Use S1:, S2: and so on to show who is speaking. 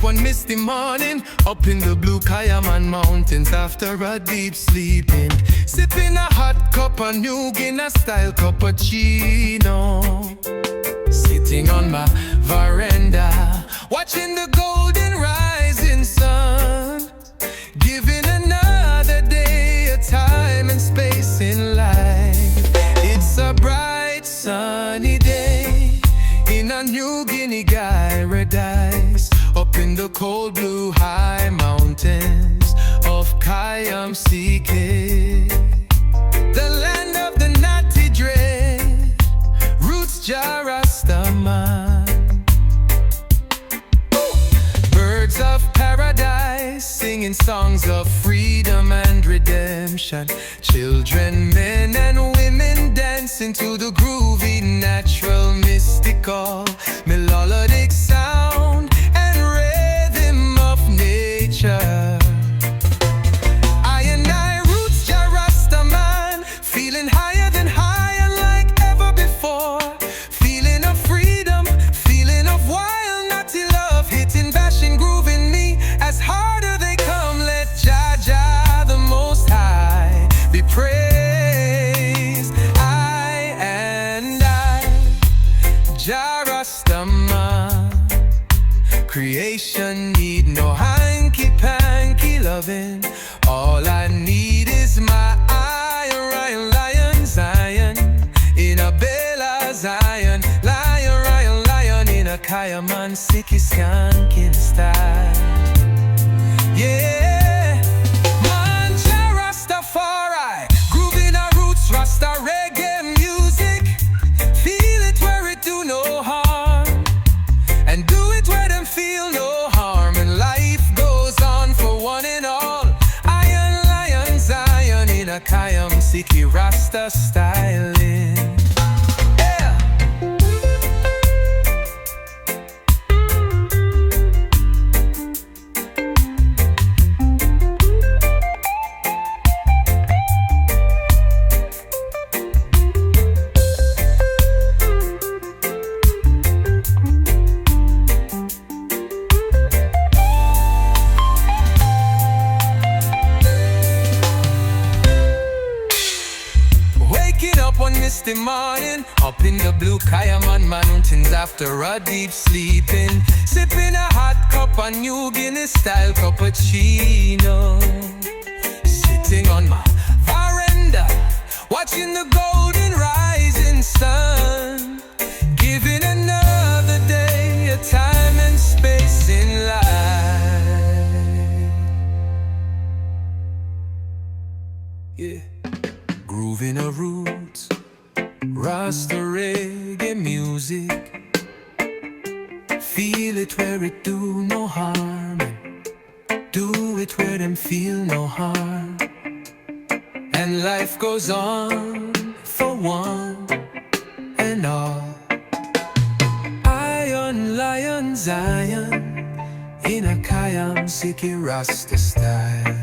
S1: one misty morning, up in the blue Kayaman Mountains after a deep sleeping, sipping a hot cup of Niugini style cappuccino, sitting on my veranda, watching the golden rising sun, giving another day a time and space in life. It's a bright sunny day in a Niugini paradise, up in the cold blue high mountains of Kayamsike, the land of the natty dread, roots Rasta man. Birds of paradise singing songs of freedom and redemption, children, men and women dancing to the groovy, natural, mystical, melodic sound and rhythm of nature. I and I, roots Rasta man, feeling higher than higher like ever before, feeling of freedom, feeling of wild natty love, hitting, bashing, grooving me as harder they come. Let Jah the Most High be praised. I and I, Jah Rasta man, creation need no hanky-panky loving. All I need is my iron lion Zion, in a Bella Zion, lion in a Kayaman Siki skanking style. Yeah, man, Jah Rastafari, grooving our roots, Rasta reggae music. Feel it where it do no harm, and do it where them feel no harm. And life goes on for one and all. Iron lion Zion in a Kayamsike Rasta styling. Yeah. Waking up one misty morning, up in the blue Kayaman Mountains after a deep sleeping, sipping a hot cup of Niugini style cappuccino, sitting on my veranda, watching the golden rising sun, giving another day a time and space in life. Yeah. Grooving a roots, Rasta reggae music. Feel it where it do no harm, do it where them feel no harm. And life goes on for one and all. Iron lion Zion in a Kayamsike Rasta style.